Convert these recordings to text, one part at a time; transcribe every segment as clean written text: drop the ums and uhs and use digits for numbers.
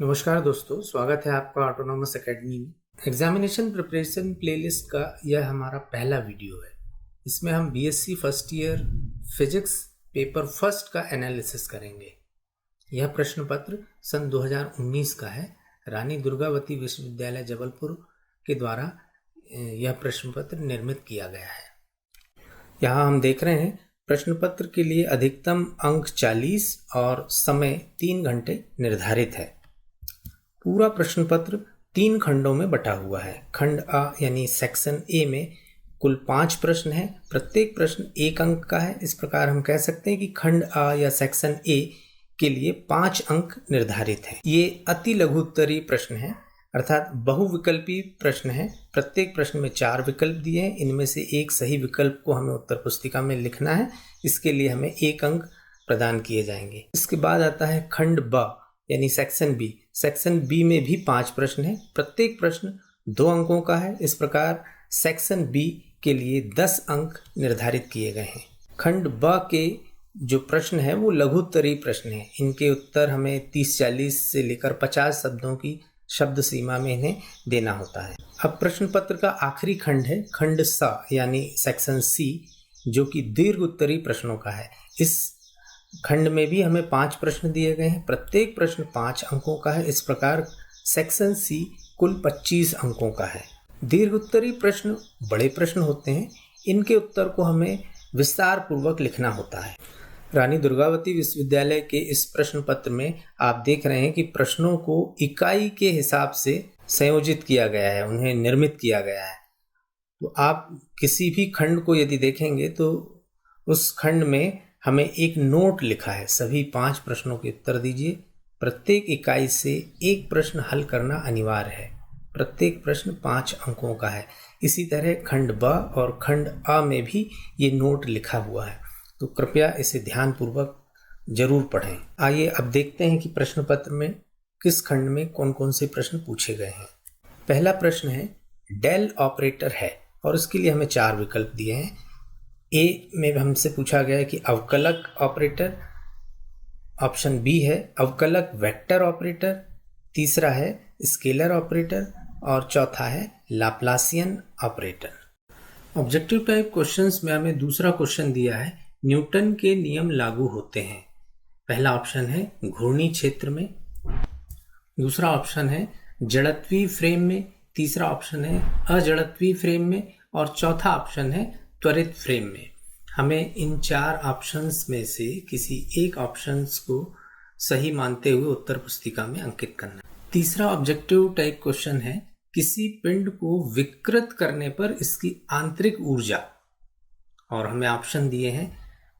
नमस्कार दोस्तों, स्वागत है आपका ऑटोनॉमस एकेडमी में। एग्जामिनेशन प्रिपरेशन प्लेलिस्ट का यह हमारा पहला वीडियो है। इसमें हम BSc first year physics paper first का एनालिसिस करेंगे। यह प्रश्न पत्र सन 2019 का है। रानी दुर्गावती विश्वविद्यालय जबलपुर के द्वारा यह प्रश्न पत्र निर्मित किया गया है। यहाँ हम देख रहे हैं प्रश्न पत्र के लिए अधिकतम अंक 40 और समय 3 घंटे निर्धारित है। पूरा प्रश्न पत्र 3 खंडों में बटा हुआ है। खंड आ यानी सेक्शन ए में कुल 5 प्रश्न हैं। प्रत्येक प्रश्न 1 अंक का है। इस प्रकार हम कह सकते हैं कि खंड आ या सेक्शन ए के लिए 5 अंक निर्धारित हैं। ये अति लघु उत्तरीय प्रश्न है, अर्थात बहुविकल्पी प्रश्न है। प्रत्येक प्रश्न में 4 विकल्प दिए हैं। इनमें से एक सही विकल्प को हमें उत्तर पुस्तिका में लिखना है। इसके लिए हमें 1 अंक प्रदान किए जाएंगे। इसके बाद आता है खंड ब यानी सेक्शन बी। सेक्शन बी में भी 5 प्रश्न हैं। प्रत्येक प्रश्न 2 अंकों का है। इस प्रकार सेक्शन बी के लिए 10 अंक निर्धारित किए गए हैं। खंड ब के जो प्रश्न है वो लघु उत्तरीय प्रश्न है। इनके उत्तर हमें 30-40 से लेकर 50 शब्दों की शब्द सीमा में इन्हें देना होता है। अब प्रश्न पत्र का आखिरी खंड है खंड स यानी सेक्शन सी, जो कि दीर्घ उत्तरीय प्रश्नों का है। इस खंड में भी हमें 5 प्रश्न दिए गए हैं। प्रत्येक प्रश्न 5 अंकों का है। इस प्रकार सेक्शन सी कुल 25 अंकों का है। दीर्घ उत्तरीय प्रश्न बड़े प्रश्न होते हैं। इनके उत्तर को हमें विस्तार पूर्वक लिखना होता है। रानी दुर्गावती विश्वविद्यालय के इस प्रश्न पत्र में आप देख रहे हैं कि प्रश्नों को इकाई के हिसाब से संयोजित किया गया है, उन्हें निर्मित किया गया है। तो आप किसी भी खंड को यदि देखेंगे तो उस खंड में हमें एक नोट लिखा है, सभी 5 प्रश्नों के उत्तर दीजिए। प्रत्येक इकाई से एक प्रश्न हल करना अनिवार्य है। प्रत्येक प्रश्न 5 अंकों का है। इसी तरह खंड ब और खंड अ में भी ये नोट लिखा हुआ है, तो कृपया इसे ध्यानपूर्वक जरूर पढ़ें। आइए अब देखते हैं कि प्रश्न पत्र में किस खंड में कौन कौन से प्रश्न पूछे गए हैं। पहला प्रश्न है डेल ऑपरेटर है और इसके लिए हमें 4 विकल्प दिए हैं। ए में हमसे पूछा गया है कि अवकलक ऑपरेटर, ऑप्शन बी है अवकलक वेक्टर ऑपरेटर, तीसरा है स्केलर ऑपरेटर और चौथा है Laplacian operator. Objective type questions में हमें दूसरा क्वेश्चन दिया है न्यूटन के नियम लागू होते हैं। पहला ऑप्शन है घूर्णी क्षेत्र में, दूसरा ऑप्शन है जड़त्वीय फ्रेम में, तीसरा ऑप्शन है अजड़त्वीय फ्रेम में और चौथा ऑप्शन है त्वरित फ्रेम में। हमें इन 4 ऑप्शंस में से किसी एक ऑप्शंस को सही मानते हुए उत्तर पुस्तिका में अंकित करना है। तीसरा ऑब्जेक्टिव टाइप क्वेश्चन है किसी पिंड को विकृत करने पर इसकी आंतरिक ऊर्जा, और हमें ऑप्शन दिए हैं।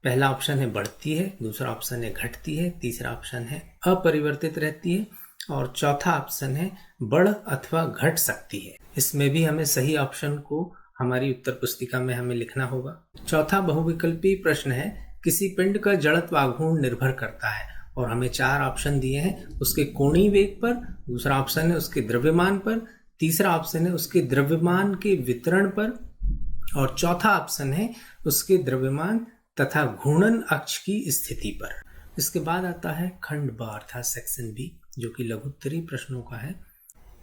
पहला ऑप्शन है बढ़ती है, दूसरा ऑप्शन है घटती है, तीसरा ऑप्शन है अपरिवर्तित रहती है और चौथा ऑप्शन है बढ़ अथवा घट सकती है। इसमें भी हमें सही ऑप्शन को हमारी उत्तर पुस्तिका में हमें लिखना होगा। चौथा बहुविकल्पी प्रश्न है किसी पिंड का जड़त्व आघूर्ण निर्भर करता है और हमें 4 ऑप्शन दिए हैं। उसके कोणीय वेग पर, दूसरा ऑप्शन है उसके द्रव्यमान पर, तीसरा ऑप्शन है उसके द्रव्यमान के वितरण पर और चौथा ऑप्शन है उसके द्रव्यमान तथा घूर्णन अक्ष की स्थिति पर। इसके बाद आता है खंड ब अर्थात सेक्शन बी, जो कि लघुत्तरीय प्रश्नों का है।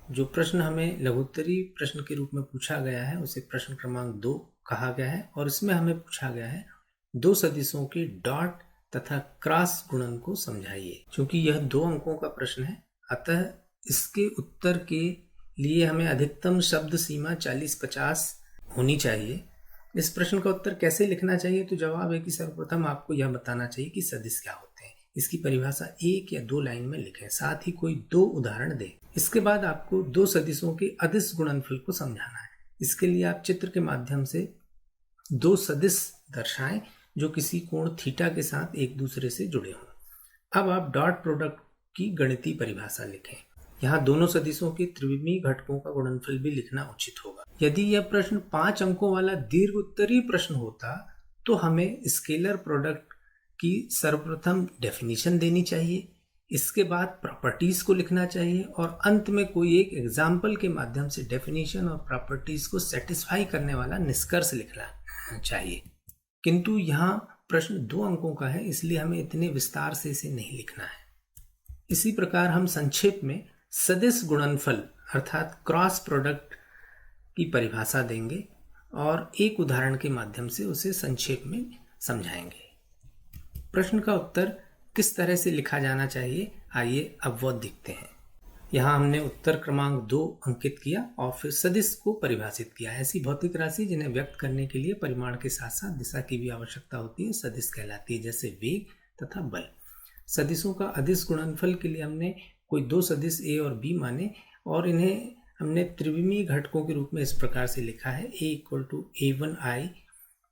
जो प्रश्न हमें लघुत्तरीय प्रश्न के रूप में पूछा गया है उसे प्रश्न क्रमांक 2 कहा गया है और इसमें हमें पूछा गया है 2 सदिशों के डॉट तथा क्रॉस गुणन को समझाइए। क्योंकि यह 2 अंकों का प्रश्न है, अतः इसके उत्तर के लिए हमें अधिकतम शब्द सीमा 40-50 होनी चाहिए। इस प्रश्न का उत्तर कैसे लिखना चाहिए? तो जवाब है कि सर्वप्रथम आपको यह बताना चाहिए कि सदिश क्या होते हैं। इसकी परिभाषा 1 या 2 लाइन में लिखें, साथ ही कोई 2 उदाहरण दें। इसके बाद आपको 2 सदिशों के अदिश गुणनफल को समझाना है। इसके लिए आप चित्र के माध्यम से 2 सदिश दर्शाएं जो किसी कोण थीटा के साथ एक दूसरे से जुड़े हों। अब आप डॉट प्रोडक्ट की गणितीय परिभाषा लिखें। यहाँ दोनों सदिशों के त्रिविमीय घटकों का गुणनफल भी लिखना उचित होगा। यदि यह प्रश्न 5 अंकों वाला दीर्घ उत्तरीय प्रश्न होता तो हमें स्केलर प्रोडक्ट की सर्वप्रथम डेफिनेशन देनी चाहिए, इसके बाद प्रॉपर्टीज को लिखना चाहिए और अंत में कोई एक एग्जाम्पल के माध्यम से डेफिनेशन और प्रॉपर्टीज को सेटिस्फाई करने वाला निष्कर्ष लिखना चाहिए। किंतु यहाँ प्रश्न 2 अंकों का है, इसलिए हमें इतने विस्तार से इसे नहीं लिखना है। इसी प्रकार हम संक्षेप में सदिश गुणनफल अर्थात क्रॉस प्रोडक्ट की परिभाषा देंगे और एक उदाहरण के माध्यम से उसे संक्षेप में समझाएंगे। प्रश्न का उत्तर किस तरह से लिखा जाना चाहिए, आइए अब वो देखते हैं। यहाँ हमने उत्तर क्रमांक 2 अंकित किया और फिर सदिश को परिभाषित किया। ऐसी भौतिक राशि जिन्हें व्यक्त करने के लिए परिमाण के साथ साथ दिशा की भी आवश्यकता होती है सदिश कहलाती है, जैसे वेग तथा बल। सदिशों का अदिश गुणनफल के लिए हमने कोई 2 सदिश ए और बी माने और इन्हें हमने त्रिविमीय घटकों के रूप में इस प्रकार से लिखा है, a = a1i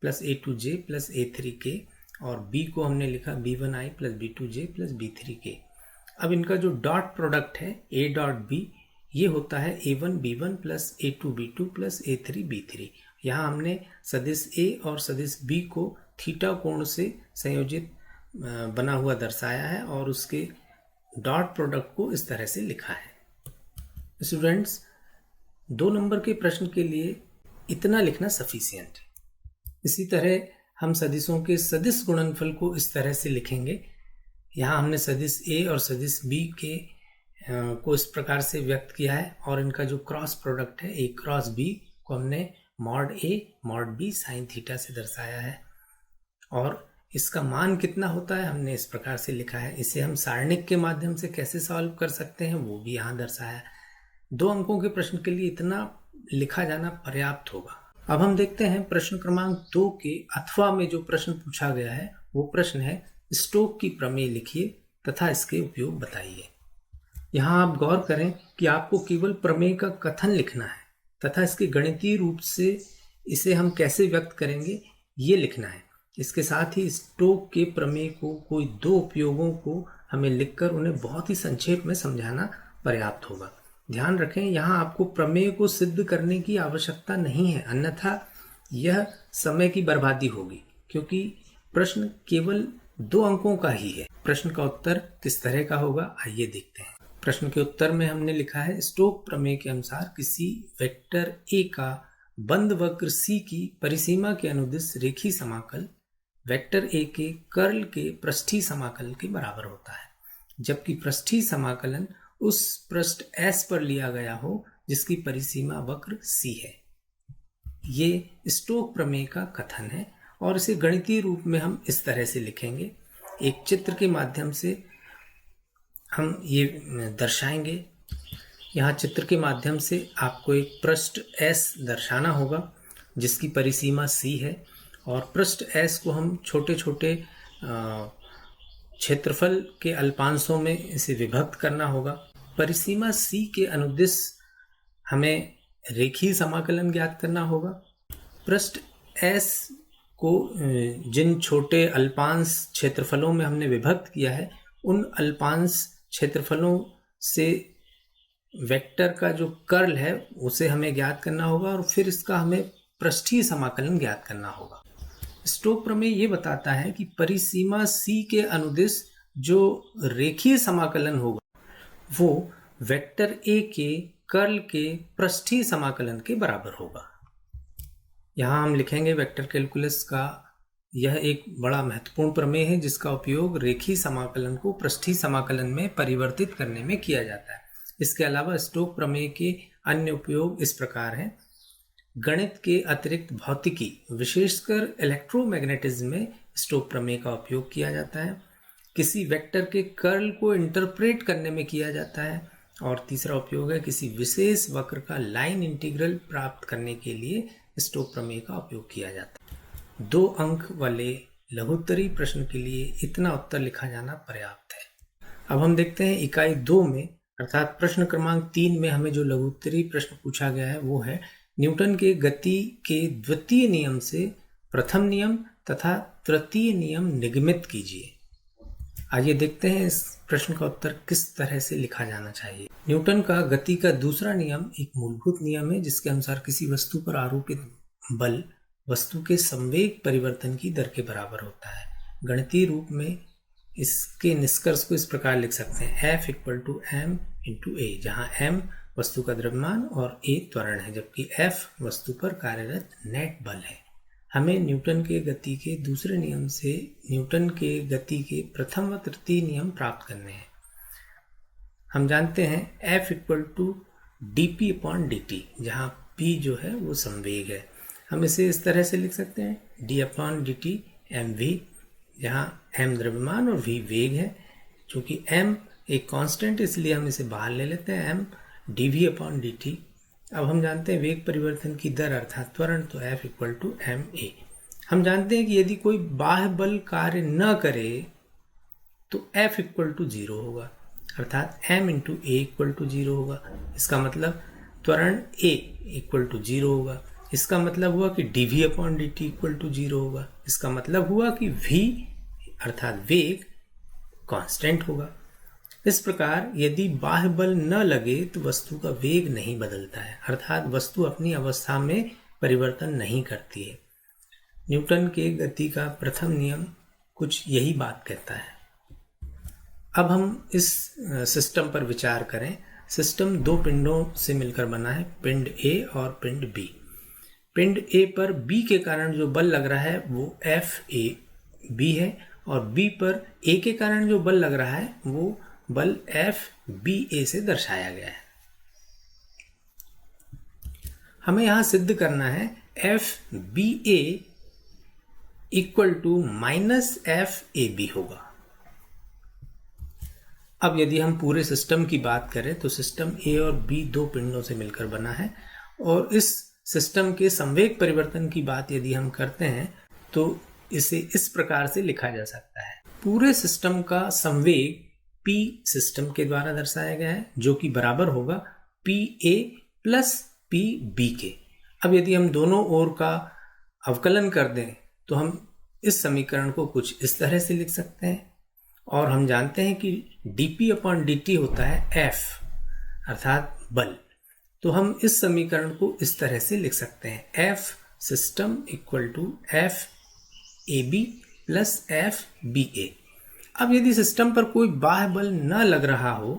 + a2j + a3k और b को हमने लिखा b1i + b2j + b3k। अब इनका जो डॉट प्रोडक्ट है a.b ये होता है a1 b1 + a2 b2 + a3 b3। यहाँ हमने सदिश a और सदिश b को थीटा कोण से संयोजित बना हुआ दर्शाया है और उसके डॉट प्रोडक्ट को इस तरह से लिखा है। स्टूडेंट्स, 2 नंबर के प्रश्न के लिए इतना लिखना सफिशिएंट है। इसी तरह हम सदिशों के सदिश गुणनफल को इस तरह से लिखेंगे। यहाँ हमने सदिश ए और सदिश बी के को इस प्रकार से व्यक्त किया है और इनका जो क्रॉस प्रोडक्ट है ए क्रॉस बी को हमने mod A mod B sine theta से दर्शाया है और इसका मान कितना होता है हमने इस प्रकार से लिखा है। इसे हम सारणिक के माध्यम से कैसे सॉल्व कर सकते हैं वो भी यहाँ दर्शाया है। 2 अंकों के प्रश्न के लिए इतना लिखा जाना पर्याप्त होगा। अब हम देखते हैं प्रश्न क्रमांक 2 के अथवा में जो प्रश्न पूछा गया है वो प्रश्न है, स्टोक की प्रमेय लिखिए तथा इसके उपयोग बताइए। यहाँ आप गौर करें कि आपको केवल प्रमेय का कथन लिखना है तथा इसके गणितीय रूप से इसे हम कैसे व्यक्त करेंगे ये लिखना है। इसके साथ ही स्टोक के प्रमेय को कोई 2 उपयोगों को हमें लिखकर उन्हें बहुत ही संक्षेप में समझाना पर्याप्त होगा। ध्यान रखें, यहाँ आपको प्रमेय को सिद्ध करने की आवश्यकता नहीं है, अन्यथा यह समय की बर्बादी होगी क्योंकि प्रश्न केवल 2 अंकों का ही है। प्रश्न का उत्तर किस तरह का होगा आइए देखते हैं। प्रश्न के उत्तर में हमने लिखा है, स्टोक प्रमेय के अनुसार किसी वेक्टर ए का बंद वक्र सी की परिसीमा के अनुदिश रेखीय समाकल वेक्टर ए के कर्ल के पृष्ठीय समाकल के बराबर होता है, जबकि पृष्ठीय समाकलन उस पृष्ठ S पर लिया गया हो जिसकी परिसीमा वक्र C है। ये स्टोक प्रमेय का कथन है और इसे गणितीय रूप में हम इस तरह से लिखेंगे। एक चित्र के माध्यम से हम ये दर्शाएंगे। यहाँ चित्र के माध्यम से आपको एक पृष्ठ S दर्शाना होगा जिसकी परिसीमा C है और पृष्ठ S को हम छोटे छोटे क्षेत्रफल के अल्पांशों में इसे विभक्त करना होगा। परिसीमा C के अनुदिश हमें रेखीय समाकलन ज्ञात करना होगा। पृष्ठ S को जिन छोटे अल्पांश क्षेत्रफलों में हमने विभक्त किया है उन अल्पांश क्षेत्रफलों से वेक्टर का जो कर्ल है उसे हमें ज्ञात करना होगा और फिर इसका हमें पृष्ठीय समाकलन ज्ञात करना होगा। स्टोक प्रमेय ये बताता है कि परिसीमा C के अनुदिश जो रेखीय समाकलन होगा वो वेक्टर A के कर्ल के पृष्ठीय समाकलन के बराबर होगा। यहाँ हम लिखेंगे वेक्टर कैलकुलस का यह एक बड़ा महत्वपूर्ण प्रमेय है जिसका उपयोग रेखीय समाकलन को पृष्ठीय समाकलन में परिवर्तित करने में किया जाता है। इसके अलावा स्टोक प्रमेय के अन्य उपयोग इस प्रकार हैं। गणित के अतिरिक्त भौतिकी विशेषकर इलेक्ट्रोमैग्नेटिज्म में स्टोक प्रमेय का उपयोग किया जाता है। किसी वेक्टर के कर्ल को इंटरप्रेट करने में किया जाता है और तीसरा उपयोग है किसी विशेष वक्र का लाइन इंटीग्रल प्राप्त करने के लिए स्टोक प्रमेय का उपयोग किया जाता है। 2 अंक वाले लघुत्तरी प्रश्न के लिए इतना उत्तर लिखा जाना पर्याप्त है। अब हम देखते हैं इकाई 2 में अर्थात प्रश्न क्रमांक 3 में हमें जो लघुत्तरी प्रश्न पूछा गया है वो है, न्यूटन के गति के द्वितीय नियम से प्रथम नियम तथा तृतीय नियम निगमित कीजिए। आइए देखते हैं इस प्रश्न का उत्तर किस तरह से लिखा जाना चाहिए। न्यूटन का गति का दूसरा नियम एक मूलभूत नियम है जिसके अनुसार किसी वस्तु पर आरोपित बल वस्तु के संवेग परिवर्तन की दर के बराबर होता है। गणितीय रूप में इसके निष्कर्ष को इस प्रकार लिख सकते हैं, F = m × a, जहाँ m वस्तु का द्रव्यमान और a त्वरण है जबकि F वस्तु पर कार्यरत नेट बल है। हमें न्यूटन के गति के दूसरे नियम से न्यूटन के गति के प्रथम व तृतीय नियम प्राप्त करने हैं। हम जानते हैं F equal to d p upon d t, जहाँ P जो है वो संवेग है। हम इसे इस तरह से लिख सकते हैं d upon d t m v, जहाँ m द्रव्यमान और v वेग है। चूँकि m एक कांस्टेंट इसलिए हम इसे बाहर ले लेते हैं, m d v upon d t. अब हम जानते हैं वेग परिवर्तन की दर अर्थात त्वरण, तो F equal to m a. हम जानते हैं कि यदि कोई बाह्य बल कार्य न करे तो F इक्वल टू 0 होगा, अर्थात m into a equal to 0 होगा। इसका मतलब त्वरण A इक्वल टू 0 होगा। इसका मतलब हुआ कि dv upon d t equal to 0 होगा। इसका मतलब हुआ कि v अर्थात वेग कांस्टेंट होगा। इस प्रकार यदि बाह्य बल न लगे तो वस्तु का वेग नहीं बदलता है, अर्थात वस्तु अपनी अवस्था में परिवर्तन नहीं करती है। न्यूटन के गति का प्रथम नियम कुछ यही बात कहता है। अब हम इस सिस्टम पर विचार करें। सिस्टम दो पिंडों से मिलकर बना है, पिंड A और पिंड B। पिंड A पर B के कारण जो बल लग रहा है वो FAB है, और B पर A के कारण जो बल लग रहा है वो बल FBA से दर्शाया गया है। हमें यहां सिद्ध करना है FBA equal to minus FAB होगा। अब यदि हम पूरे सिस्टम की बात करें तो सिस्टम A और B दो पिंडों से मिलकर बना है, और इस सिस्टम के संवेग परिवर्तन की बात यदि हम करते हैं तो इसे इस प्रकार से लिखा जा सकता है। पूरे सिस्टम का संवेग P सिस्टम के द्वारा दर्शाया गया है, जो कि बराबर होगा PA प्लस PB के। अब यदि हम दोनों ओर का अवकलन कर दें तो हम इस समीकरण को कुछ इस तरह से लिख सकते हैं, और हम जानते हैं कि dp अपॉन dt होता है F अर्थात बल। तो हम इस समीकरण को इस तरह से लिख सकते हैं F system equal to FAB plus FBA। अब यदि सिस्टम पर कोई बाह्य बल न लग रहा हो,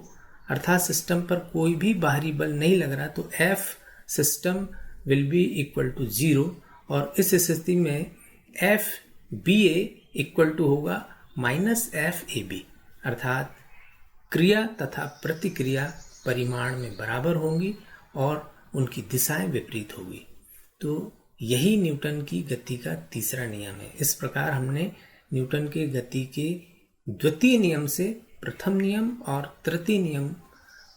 अर्थात सिस्टम पर कोई भी बाहरी बल नहीं लग रहा, तो F system will be equal to 0, और इस स्थिति में FBA इक्वल टू होगा माइनस FAB, अर्थात क्रिया तथा प्रतिक्रिया परिमाण में बराबर होंगी और उनकी दिशाएं विपरीत होगी। तो यही न्यूटन की गति का तीसरा नियम है। इस प्रकार हमने न्यूटन के गति के द्वितीय नियम से प्रथम नियम और तृतीय नियम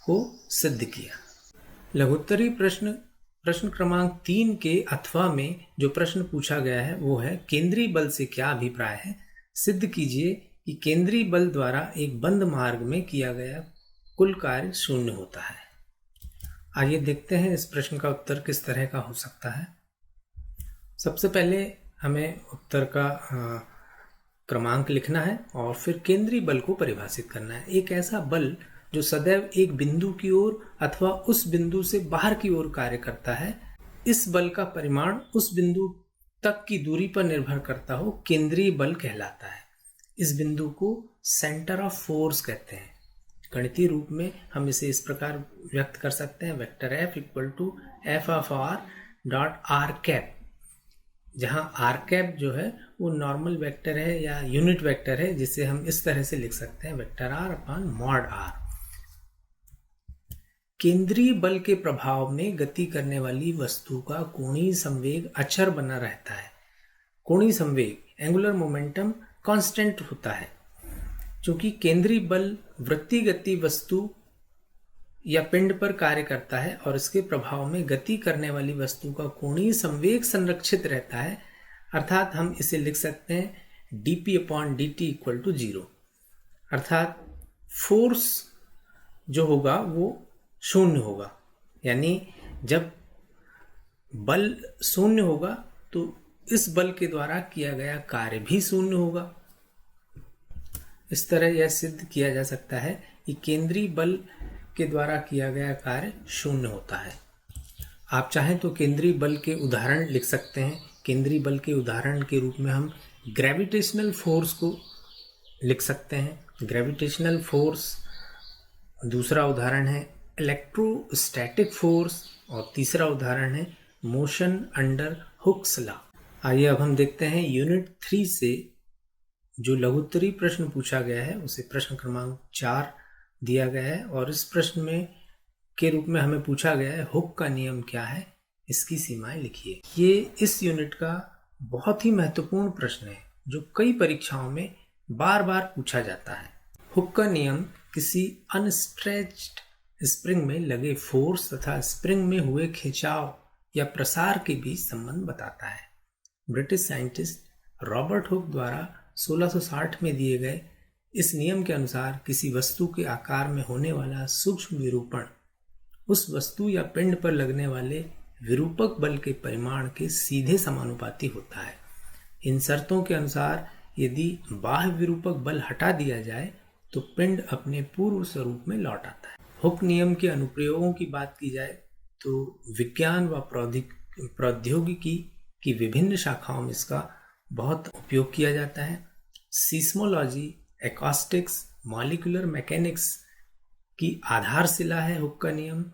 को सिद्ध किया। लघुत्तरी प्रश्न क्रमांक 3 के अथवा में जो प्रश्न पूछा गया है वो है, केंद्रीय बल से क्या अभिप्राय है? सिद्ध कीजिए कि केंद्रीय बल द्वारा एक बंद मार्ग में किया गया कुल कार्य शून्य होता है। आइए देखते हैं इस प्रश्न का उत्तर किस तरह का हो सकता है। सबसे पहले हमें उत्तर का क्रमांक लिखना है और फिर केंद्रीय बल को परिभाषित करना है। एक ऐसा बल जो सदैव एक बिंदु की ओर अथवा उस बिंदु से बाहर की ओर कार्य करता है, इस बल का परिमाण उस बिंदु तक की दूरी पर निर्भर करता हो, केंद्रीय बल कहलाता है। इस बिंदु को सेंटर ऑफ फोर्स कहते हैं। गणितीय रूप में हम इसे इस प्रकार व्यक्त कर सकते हैं, vector F equal to F of R dot R cap, जहाँ आर कैप जो है वो नॉर्मल वेक्टर है या यूनिट वेक्टर है, जिसे हम इस तरह से लिख सकते हैं, vector R upon mod R। केंद्रीय बल के प्रभाव में गति करने वाली वस्तु का कोणीय संवेग अचर बना रहता है। कोणीय संवेग एंगुलर मोमेंटम कांस्टेंट होता है। चूंकि केंद्रीय बल वृत्तीय गति वस्तु या पिंड पर कार्य करता है और इसके प्रभाव में गति करने वाली वस्तु का कोणीय संवेग संरक्षित रहता है, अर्थात हम इसे लिख सकते हैं dp upon dt equal to 0, अर्थात फोर्स जो होगा वो शून्य होगा। यानी जब बल शून्य होगा तो इस बल के द्वारा किया गया कार्य भी शून्य होगा। इस तरह यह सिद्ध किया जा सकता है कि केंद्रीय बल के द्वारा किया गया कार्य शून्य होता है। आप चाहें तो केंद्रीय बल के उदाहरण लिख सकते हैं। केंद्रीय बल के उदाहरण के रूप में हम ग्रेविटेशनल फोर्स को लिख सकते हैं। ग्रेविटेशनल फोर्स दूसरा उदाहरण है इलेक्ट्रोस्टैटिक फोर्स, और तीसरा उदाहरण है मोशन अंडर हुक्स लॉ। आइए अब हम देखते हैं यूनिट 3 से जो लघुत्तरी प्रश्न पूछा गया है उसे प्रश्न क्रमांक 4 दिया गया है और इस प्रश्न में के रूप में हमें पूछा गया है हुक का नियम क्या है, इसकी सीमाएं लिखिए। ये इस यूनिट का बहुत ही महत्वपूर्ण प्रश्न है जो कई परीक्षाओं में बार बार पूछा जाता है। हुक का नियम किसी अनस्ट्रेच्ड स्प्रिंग में लगे फोर्स तथा स्प्रिंग में हुए खिंचाव या प्रसार के बीच संबंध बताता है। ब्रिटिश साइंटिस्ट रॉबर्ट हुक द्वारा 1660 में दिए गए इस नियम के अनुसार किसी वस्तु के आकार में होने वाला सूक्ष्म विरूपण उस वस्तु या पिंड पर लगने वाले विरूपक बल के परिमाण के सीधे समानुपाती होता है। इन शर्तों के अनुसार यदि बाह्य विरूपक बल हटा दिया जाए तो पिंड अपने पूर्व स्वरूप में लौट आता है। हुक नियम के अनुप्रयोगों की बात की जाए तो विज्ञान व प्रौद्योगिकी की विभिन्न शाखाओं में इसका बहुत उपयोग किया जाता है। सीस्मोलॉजी, एकॉस्टिक्स, मॉलिक्यूलर मैकेनिक्स की आधारशिला है हुक का नियम।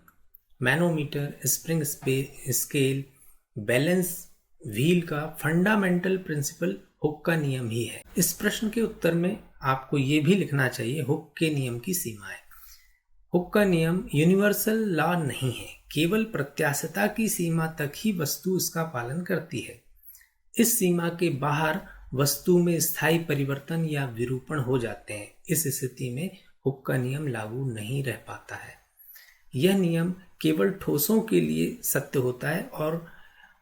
Manometer, spring scale, balance wheel का फंडामेंटल प्रिंसिपल हुक का नियम ही है। इस प्रश्न के उत्तर में आपको ये भी लिखना चाहिए हुक के नियम की सीमाएं। हुक का नियम यूनिवर्सल लॉ नहीं है, केवल प्रत्यास्थता की सीमा तक ही वस्तु इसका पालन करती है। इस सीमा के बाहर वस्तु में स्थायी परिवर्तन या विरूपण हो जाते हैं। इस स्थिति में हुक का नियम लागू नहीं रह पाता है। यह नियम केवल ठोसों के लिए सत्य होता है और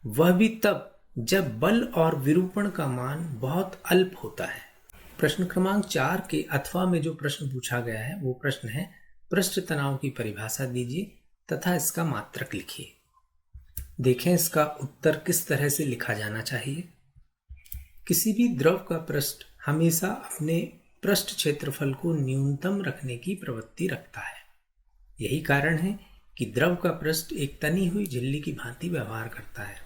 वह भी तब जब बल और विरूपण का मान बहुत अल्प होता है। प्रश्न क्रमांक 4 के अथवा में जो प्रश्न पूछा गया है वो प्रश्न है पृष्ठ तनाव की परिभाषा दीजिए तथा इसका मात्रक लिखिए। देखें इसका उत्तर किस तरह से लिखा जाना चाहिए। किसी भी द्रव का पृष्ठ हमेशा अपने पृष्ठ क्षेत्रफल को न्यूनतम रखने की प्रवृत्ति रखता है। यही कारण है कि द्रव का पृष्ठ एक तनी हुई झिल्ली की भांति व्यवहार करता है।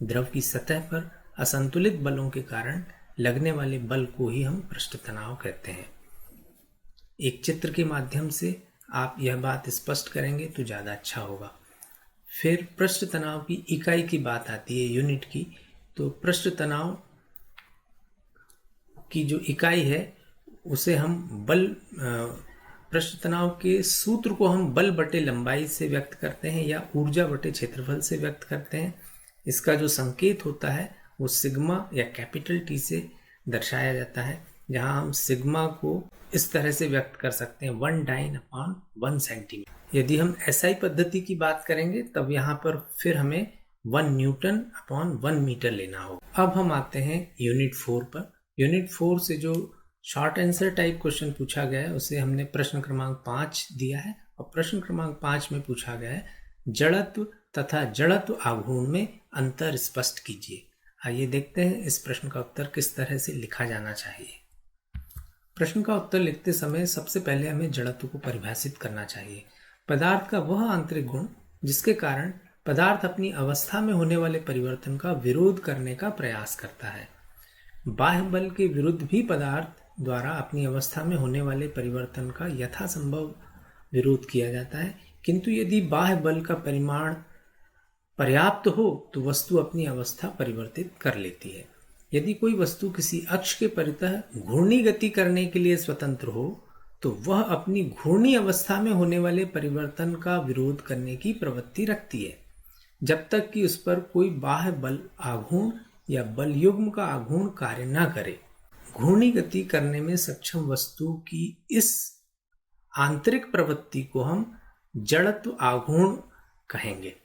द्रव की सतह पर असंतुलित बलों के कारण लगने वाले बल को ही हम पृष्ठ तनाव कहते हैं। एक चित्र के माध्यम से आप यह बात स्पष्ट करेंगे तो ज़्यादा अच्छा होगा। फिर पृष्ठ तनाव की इकाई की बात आती है, यूनिट की। तो पृष्ठ तनाव की जो इकाई है उसे हम बल, पृष्ठ तनाव के सूत्र को हम बल बटे लंबाई से व्यक्त करते हैं या ऊर्जा बटे क्षेत्रफल से व्यक्त करते हैं। इसका जो संकेत होता है वो सिग्मा या कैपिटल टी से दर्शाया जाता है, जहां हम सिग्मा को इस तरह से व्यक्त कर सकते हैं 1/10/1 सेंटीमीटर। यदि हम एसआई पद्धति की बात करेंगे तब यहाँ पर फिर हमें 1 N/1 मीटर लेना होगा। अब हम आते हैं यूनिट 4 पर। यूनिट 4 से जो शॉर्ट आंसर टाइप क्वेश्चन पूछा गया है उसे हमने प्रश्न क्रमांक 5 दिया है और प्रश्न क्रमांक 5 में पूछा गया है जड़त्व तथा जड़त्व आघूर्ण में अंतर स्पष्ट कीजिए। आइए देखते हैं इस प्रश्न का उत्तर किस तरह से लिखा जाना चाहिए। प्रश्न का उत्तर लिखते समय सबसे पहले हमें जड़त्व को परिभाषित करना चाहिए। पदार्थ का वह आंतरिक गुण जिसके कारण पदार्थ अपनी अवस्था में होने वाले परिवर्तन का विरोध करने का प्रयास करता है। बाह्य बल के विरुद्ध भी पदार्थ द्वारा अपनी अवस्था में होने वाले परिवर्तन का यथासंभव विरोध किया जाता है, किंतु यदि बाह्य बल का परिमाण पर्याप्त हो तो वस्तु अपनी अवस्था परिवर्तित कर लेती है। यदि कोई वस्तु किसी अक्ष के परितः घूर्णी गति करने के लिए स्वतंत्र हो तो वह अपनी घूर्णी अवस्था में होने वाले परिवर्तन का विरोध करने की प्रवृत्ति रखती है, जब तक कि उस पर कोई बाह्य बल आघूर्ण या बल युग्म का आघूर्ण कार्य न करे। घूर्णी गति करने में सक्षम वस्तु की इस आंतरिक प्रवृत्ति को हम जड़त्व आघूर्ण कहेंगे।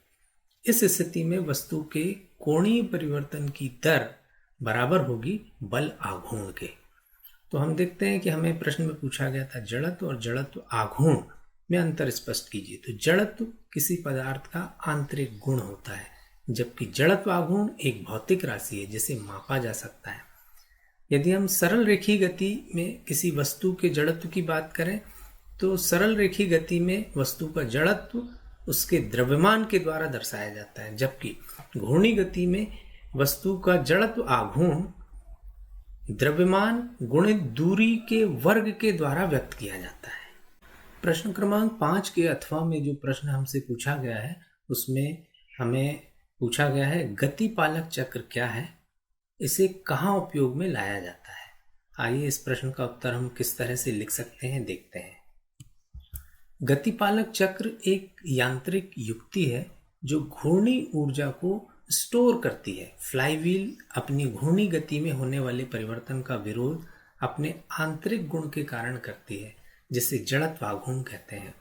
इस स्थिति में वस्तु के कोणीय परिवर्तन की दर बराबर होगी बल आघूर्ण के। तो हम देखते हैं कि हमें प्रश्न में पूछा गया था जड़त्व और जड़त्व आघूर्ण में अंतर स्पष्ट कीजिए। तो जड़त्व किसी पदार्थ का आंतरिक गुण होता है, जबकि जड़त्व आघूर्ण एक भौतिक राशि है जिसे मापा जा सकता है। यदि हम सरल रेखीय गति में किसी वस्तु के जड़त्व की बात करें तो सरल रेखीय गति में वस्तु का जड़त्व उसके द्रव्यमान के द्वारा दर्शाया जाता है, जबकि घूर्णी गति में वस्तु का जड़त्व आघूर्ण द्रव्यमान गुणित दूरी के वर्ग के द्वारा व्यक्त किया जाता है। प्रश्न क्रमांक 5 के अथवा में जो प्रश्न हमसे पूछा गया है उसमें हमें पूछा गया है गति पालक चक्र क्या है, इसे कहाँ उपयोग में लाया जाता है। आइए इस प्रश्न का उत्तर हम किस तरह से लिख सकते हैं देखते हैं। गतिपालक चक्र एक यांत्रिक युक्ति है जो घूर्णी ऊर्जा को स्टोर करती है। फ्लाईव्हील अपनी घूर्णी गति में होने वाले परिवर्तन का विरोध अपने आंतरिक गुण के कारण करती है, जिसे जड़त्व आघूर्ण कहते हैं।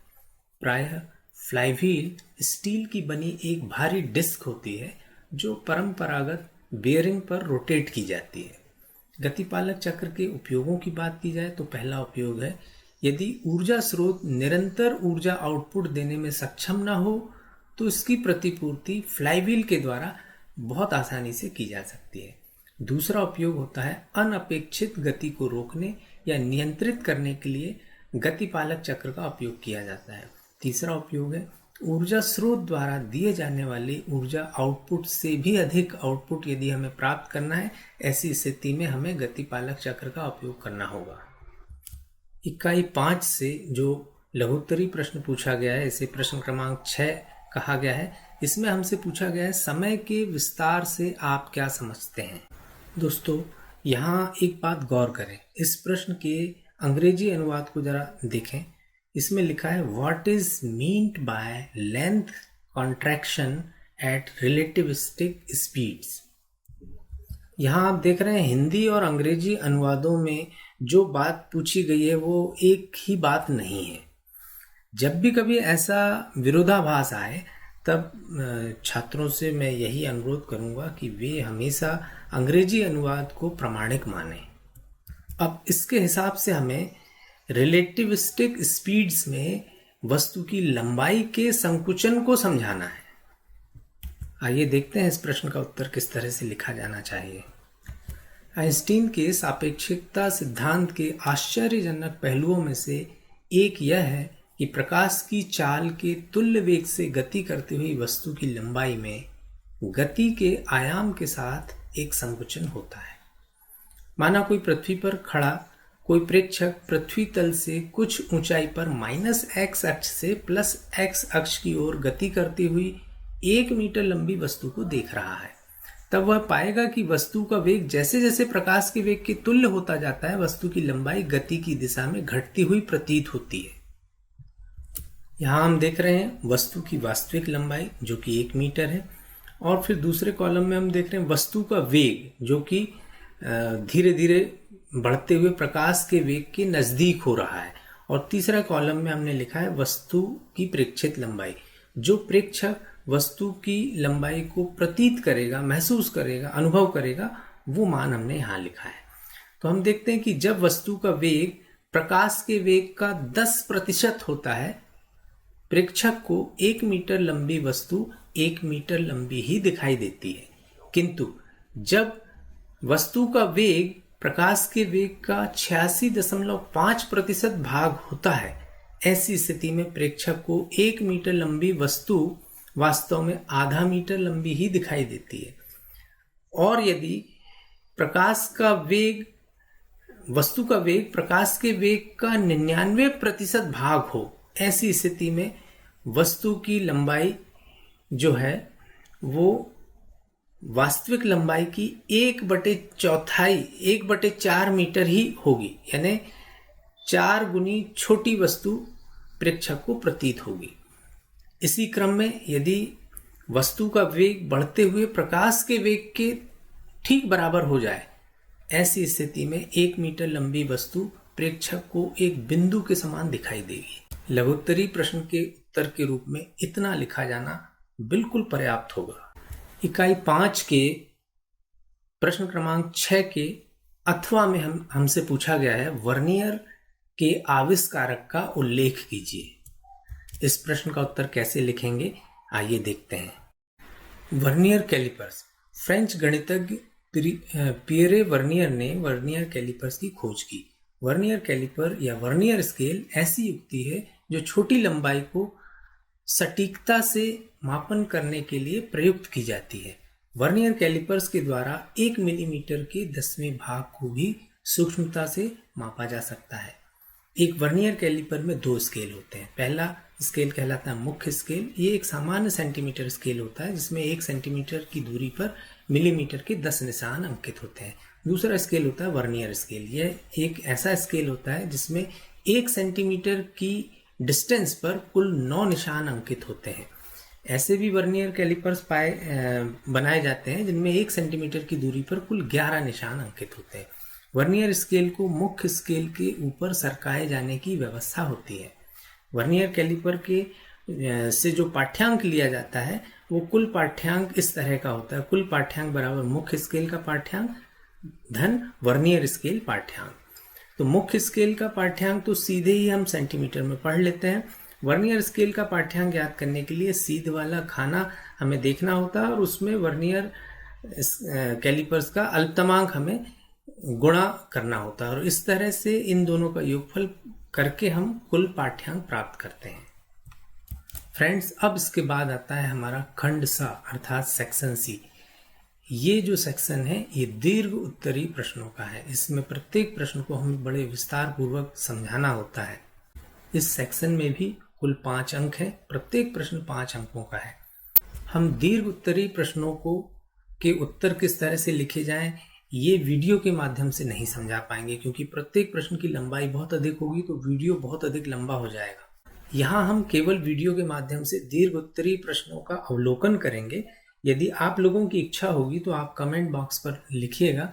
प्रायः फ्लाईव्हील स्टील की बनी एक भारी डिस्क होती है जो परंपरागत बेयरिंग पर रोटेट की जाती है। गतिपालक चक्र के उपयोगों की बात की जाए तो पहला उपयोग है, यदि ऊर्जा स्रोत निरंतर ऊर्जा आउटपुट देने में सक्षम न हो तो इसकी प्रतिपूर्ति फ्लाईव्हील के द्वारा बहुत आसानी से की जा सकती है। दूसरा उपयोग होता है अनपेक्षित गति को रोकने या नियंत्रित करने के लिए गतिपालक चक्र का उपयोग किया जाता है। तीसरा उपयोग है ऊर्जा स्रोत द्वारा दिए जाने वाली ऊर्जा आउटपुट से भी अधिक आउटपुट यदि हमें प्राप्त करना है, ऐसी स्थिति में हमें गतिपालक चक्र का उपयोग करना होगा। इकाई 5 से जो लघुत्तरी प्रश्न पूछा गया है, इसे प्रश्न क्रमांक 6 कहा गया है। इसमें हमसे पूछा गया है समय के विस्तार से आप क्या समझते हैं। दोस्तों, यहाँ एक बात गौर करें, इस प्रश्न के अंग्रेजी अनुवाद को जरा देखें। इसमें लिखा है what is meant by length contraction at relativistic speeds. यहाँ आप देख रहे हैं हिंदी और अंग्रेजी अनुवादों में जो बात पूछी गई है वो एक ही बात नहीं है। जब भी कभी ऐसा विरोधाभास आए तब छात्रों से मैं यही अनुरोध करूंगा कि वे हमेशा अंग्रेजी अनुवाद को प्रामाणिक मानें। अब इसके हिसाब से हमें रिलेटिविस्टिक स्पीड्स में वस्तु की लंबाई के संकुचन को समझाना है। आइए देखते हैं इस प्रश्न का उत्तर किस तरह से लिखा जाना चाहिए। आइंस्टीन के सापेक्षिकता सिद्धांत के आश्चर्यजनक पहलुओं में से एक यह है कि प्रकाश की चाल के तुल्य वेग से गति करती हुई वस्तु की लंबाई में गति के आयाम के साथ एक संकुचन होता है। माना कोई पृथ्वी पर खड़ा कोई प्रेक्षक पृथ्वी तल से कुछ ऊंचाई पर -x अक्ष से +x अक्ष की ओर गति करती हुई 1 मीटर लंबी वस्तु को देख रहा है, तब वह पाएगा कि वस्तु का वेग जैसे जैसे प्रकाश के वेग के तुल्य होता जाता है, वस्तु की लंबाई गति की दिशा में घटती हुई प्रतीत होती है। यहाँ हम देख रहे हैं वस्तु की वास्तविक लंबाई जो कि 1 मीटर है, और फिर दूसरे कॉलम में हम देख रहे हैं वस्तु का वेग जो कि धीरे धीरे बढ़ते हुए प्रकाश के वेग के नजदीक हो रहा है, और तीसरा कॉलम में हमने लिखा है वस्तु की प्रेक्षित लंबाई। जो प्रेक्षक वस्तु की लंबाई को प्रतीत करेगा, महसूस करेगा, अनुभव करेगा, वो मान हमने यहाँ लिखा है। तो हम देखते हैं कि जब वस्तु का वेग प्रकाश के वेग का 10% होता है, प्रेक्षक को 1 मीटर लंबी वस्तु 1 मीटर लंबी ही दिखाई देती है। किंतु जब वस्तु का वेग प्रकाश के वेग का 86.5% भाग होता है, ऐसी स्थिति में प्रेक्षक को 1 मीटर लंबी वस्तु वास्तव में आधा मीटर लंबी ही दिखाई देती है। और यदि प्रकाश का वेग वस्तु का वेग प्रकाश के वेग का 99% भाग हो, ऐसी स्थिति में वस्तु की लंबाई जो है वो वास्तविक लंबाई की 1/4 मीटर ही होगी, यानी 4 गुनी छोटी वस्तु प्रेक्षक को प्रतीत होगी। इसी क्रम में यदि वस्तु का वेग बढ़ते हुए प्रकाश के वेग के ठीक बराबर हो जाए, ऐसी स्थिति में 1 मीटर लंबी वस्तु प्रेक्षक को एक बिंदु के समान दिखाई देगी। लघुत्तरी प्रश्न के उत्तर के रूप में इतना लिखा जाना बिल्कुल पर्याप्त होगा। इकाई 5 के प्रश्न क्रमांक 6 के अथवा में हमसे पूछा गया है वर्नियर के आविष्कारक का उल्लेख कीजिए। इस प्रश्न का उत्तर कैसे लिखेंगे, आइए देखते हैं। Vernier calipers. फ्रेंच गणितज्ञ पियरे वर्नियर ने वर्नियर कैलिपर्स की खोज की। वर्नियर कैलिपर या वर्नियर स्केल ऐसी युक्ति है जो छोटी लंबाई को सटीकता से मापन करने के लिए प्रयुक्त की जाती है। वर्नियर कैलिपर्स के द्वारा 1 मिलीमीटर के 10वें भाग को भी सूक्ष्मता से मापा जा सकता है। एक वर्नियर कैलिपर में 2 स्केल होते हैं। पहला स्केल कहलाता है मुख्य स्केल। ये एक सामान्य सेंटीमीटर स्केल होता है जिसमें 1 सेंटीमीटर की दूरी पर मिलीमीटर के 10 निशान अंकित होते हैं। दूसरा स्केल होता है वर्नियर स्केल। यह एक ऐसा स्केल होता है जिसमें 1 सेंटीमीटर की डिस्टेंस पर कुल 9 निशान अंकित होते हैं। ऐसे भी वर्नियर कैलिपर्स बनाए जाते हैं जिनमें 1 सेंटीमीटर की दूरी पर कुल 11 निशान अंकित होते हैं। वर्नियर स्केल को मुख्य स्केल के ऊपर सरकाए जाने की व्यवस्था होती है। वर्नियर कैलिपर के से जो पाठ्यांक लिया जाता है वो कुल पाठ्यांक इस तरह का होता है। कुल पाठ्यांक बराबर मुख्य स्केल का पाठ्यांक धन वर्नियर स्केल पाठ्यांक। तो मुख्य स्केल का पाठ्यांक तो सीधे ही हम सेंटीमीटर में पढ़ लेते हैं। वर्नियर स्केल का पाठ्यांक याद करने के लिए सीध वाला खाना हमें देखना होता है और उसमें वर्नियर कैलिपर्स का अल्पतमांक हमें गुणा करना होता है और इस तरह से इन दोनों का योगफल करके हम कुल पाठ्यांक प्राप्त करते हैं। फ्रेंड्स, अब इसके बाद आता है हमारा खंड सा अर्थात सेक्शन सी। ये जो सेक्शन है ये दीर्घ उत्तरीय प्रश्नों का है। इसमें प्रत्येक प्रश्न को हमें बड़े विस्तार पूर्वक समझाना होता है। इस सेक्शन में भी कुल 5 अंक हैं। प्रत्येक प्रश्न 5 अंकों का है। हम दीर्घ उत्तरीय प्रश्नों को के उत्तर किस तरह से लिखे जाएं ये वीडियो के माध्यम से नहीं समझा पाएंगे, क्योंकि प्रत्येक प्रश्न की लंबाई बहुत अधिक होगी तो वीडियो बहुत अधिक लंबा हो जाएगा। यहाँ हम केवल वीडियो के माध्यम से दीर्घ उत्तरीय प्रश्नों का अवलोकन करेंगे। यदि आप लोगों की इच्छा होगी तो आप कमेंट बॉक्स पर लिखिएगा।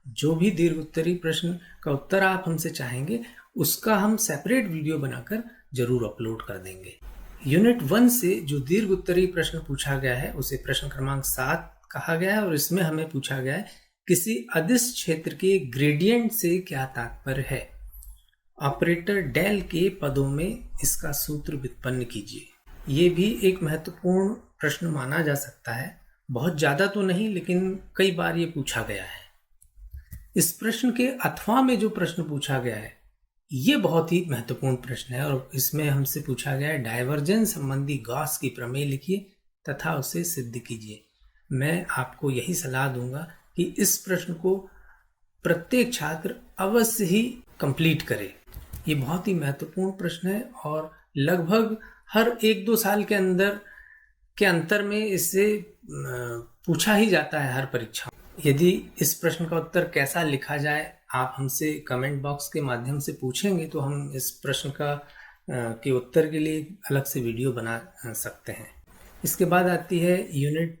जो भी दीर्घ उत्तरीय प्रश्न का उत्तर आप हमसे चाहेंगे उसका हम सेपरेट वीडियो बनाकर जरूर अपलोड कर देंगे। यूनिट 1 से जो दीर्घ उत्तरीय प्रश्न पूछा गया है उसे प्रश्न क्रमांक 7 कहा गया है और इसमें हमें पूछा गया है किसी अदिश क्षेत्र के ग्रेडियंट से क्या तात्पर्य है। ऑपरेटर डेल के पदों में इसका सूत्र व्युत्पन्न कीजिए। ये भी एक महत्वपूर्ण प्रश्न माना जा सकता है। बहुत ज्यादा तो नहीं, लेकिन कई बार ये पूछा गया है। इस प्रश्न के अथवा में जो प्रश्न पूछा गया है ये बहुत ही महत्वपूर्ण प्रश्न है और इसमें हमसे पूछा गया है डाइवर्जेंस संबंधी गॉस की प्रमेय लिखिए तथा उसे सिद्ध कीजिए। मैं आपको यही सलाह दूंगा कि इस प्रश्न को प्रत्येक छात्र अवश्य ही कंप्लीट करे। ये बहुत ही महत्वपूर्ण प्रश्न है और लगभग हर 1-2 साल के अंतर में इससे पूछा ही जाता है हर परीक्षा। यदि इस प्रश्न का उत्तर कैसा लिखा जाए आप हमसे कमेंट बॉक्स के माध्यम से पूछेंगे तो हम इस प्रश्न के उत्तर के लिए अलग से वीडियो बना सकते हैं। इसके बाद आती है यूनिट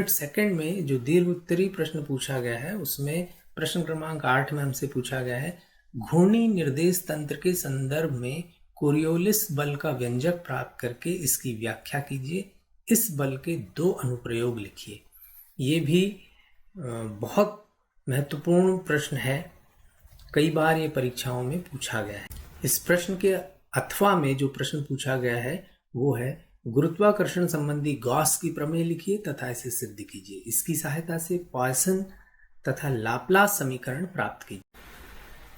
सेकंड में जो दीर्घ उत्तरीय प्रश्न पूछा गया है उसमें प्रश्न क्रमांक 8 में हमसे पूछा गया है घूर्णी निर्देश तंत्र के संदर्भ में कोरियोलिस बल का व्यंजक प्राप्त करके इसकी व्याख्या कीजिए। इस बल के 2 अनुप्रयोग लिखिए। ये भी बहुत महत्वपूर्ण प्रश्न है। कई बार ये परीक्षाओं में पूछा गया है। इस प्रश्न के अथवा में जो प्रश्न पूछा गया है वो है गुरुत्वाकर्षण संबंधी गॉस की प्रमेय लिखिए तथा इसे सिद्ध कीजिए। इसकी सहायता से पॉइसन तथा लाप्लास समीकरण प्राप्त कीजिए।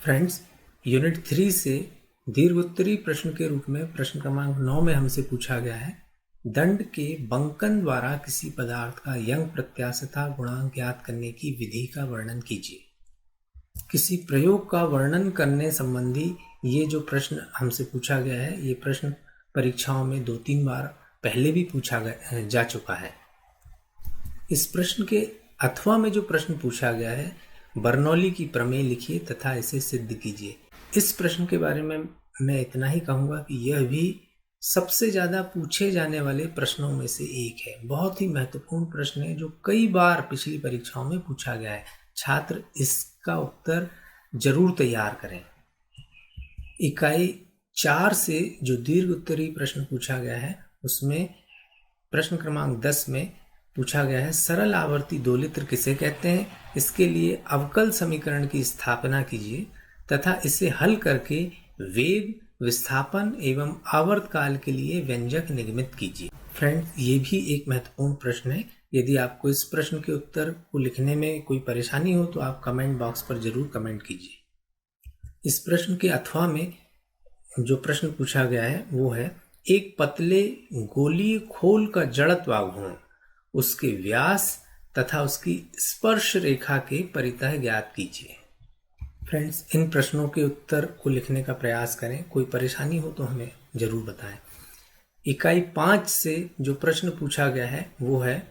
फ्रेंड्स, यूनिट 3 से दीर्घ उत्तरीय प्रश्न के रूप में प्रश्न क्रमांक 9 में हमसे पूछा गया है दंड के बंकन द्वारा किसी पदार्थ का यंग प्रत्यास्थता गुणांक ज्ञात करने की विधि का वर्णन कीजिए। किसी प्रयोग का वर्णन करने संबंधी ये जो प्रश्न हमसे पूछा गया है ये प्रश्न परीक्षाओं में 2-3 बार पहले भी पूछा जा चुका है। इस प्रश्न के अथवा में जो प्रश्न पूछा गया है बर्नौली की प्रमेय लिखिए तथा इसे सिद्ध कीजिए। इस प्रश्न के बारे में मैं इतना ही कहूँगा कि यह भी सबसे ज़्यादा पूछे जाने वाले प्रश्नों में से एक है। बहुत ही महत्वपूर्ण प्रश्न है जो कई बार पिछली परीक्षाओं में पूछा गया है। छात्र इसका उत्तर जरूर तैयार करें। इकाई 4 से जो दीर्घ उत्तरीय प्रश्न पूछा गया है उसमें प्रश्न क्रमांक 10 में पूछा गया है सरल आवर्ती दोलित्र किसे कहते हैं। इसके लिए अवकल समीकरण की स्थापना कीजिए तथा इसे हल करके वेग, विस्थापन एवं आवर्तकाल के लिए व्यंजक निगमित कीजिए। फ्रेंड्स, ये भी एक महत्वपूर्ण प्रश्न है। यदि आपको इस प्रश्न के उत्तर को लिखने में कोई परेशानी हो तो आप कमेंट बॉक्स पर जरूर कमेंट कीजिए। इस प्रश्न के अथवा में जो प्रश्न पूछा गया है वो है एक पतले गोलीय खोल का जड़त्व आघूर्ण, उसके व्यास तथा उसकी स्पर्श रेखा के परितः ज्ञात कीजिए। फ्रेंड्स, इन प्रश्नों के उत्तर को लिखने का प्रयास करें। कोई परेशानी हो तो हमें जरूर बताएं। इकाई 5 से जो प्रश्न पूछा गया है वो है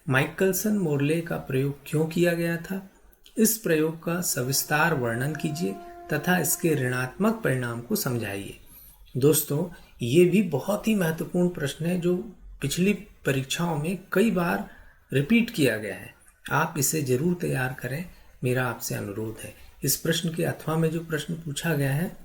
माइकलसन मोर्ले का प्रयोग क्यों किया गया था। इस प्रयोग का सविस्तार वर्णन कीजिए तथा इसके ऋणात्मक परिणाम को समझाइए। दोस्तों, ये भी बहुत ही महत्वपूर्ण प्रश्न है जो पिछली परीक्षाओं में कई बार रिपीट किया गया है। आप इसे जरूर तैयार करें, मेरा आपसे अनुरोध है। इस प्रश्न के अथवा में जो प्रश्न पूछा गया है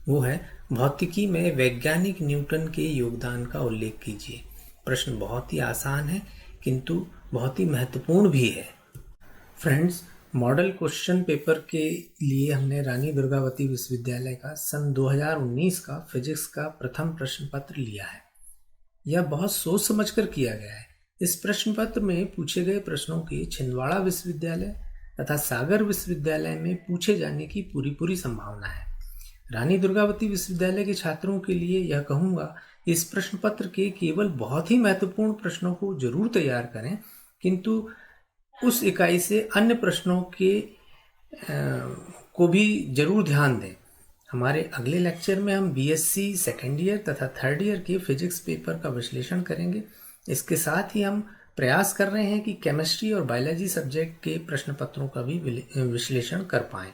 वो है, भौतिकी में वैज्ञानिक न्यूटन के योगदान का उल्लेख कीजिए। प्रश्न बहुत ही आसान है किंतु बहुत ही महत्वपूर्ण भी है। फ्रेंड्स, मॉडल क्वेश्चन पेपर के लिए हमने रानी दुर्गावती विश्वविद्यालय का सन 2019 का फिजिक्स का प्रथम प्रश्न पत्र लिया है। यह बहुत सोच समझकर किया गया है। इस प्रश्न पत्र में पूछे गए प्रश्नों के छिंदवाड़ा विश्वविद्यालय तथा सागर विश्वविद्यालय में पूछे जाने की पूरी संभावना है। रानी दुर्गावती विश्वविद्यालय के छात्रों के लिए यह कहूँगा, इस प्रश्न पत्र के केवल बहुत ही महत्वपूर्ण प्रश्नों को जरूर तैयार करें, किंतु उस इकाई से अन्य प्रश्नों के को भी जरूर ध्यान दें। हमारे अगले लेक्चर में हम बीएससी सेकेंड ईयर तथा थर्ड ईयर के फिजिक्स पेपर का विश्लेषण करेंगे। इसके साथ ही हम प्रयास कर रहे हैं कि केमिस्ट्री और बायोलॉजी सब्जेक्ट के प्रश्न पत्रों का भी विश्लेषण कर पाएं।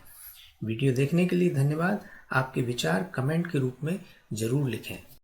वीडियो देखने के लिए धन्यवाद। आपके विचार कमेंट के रूप में जरूर लिखें।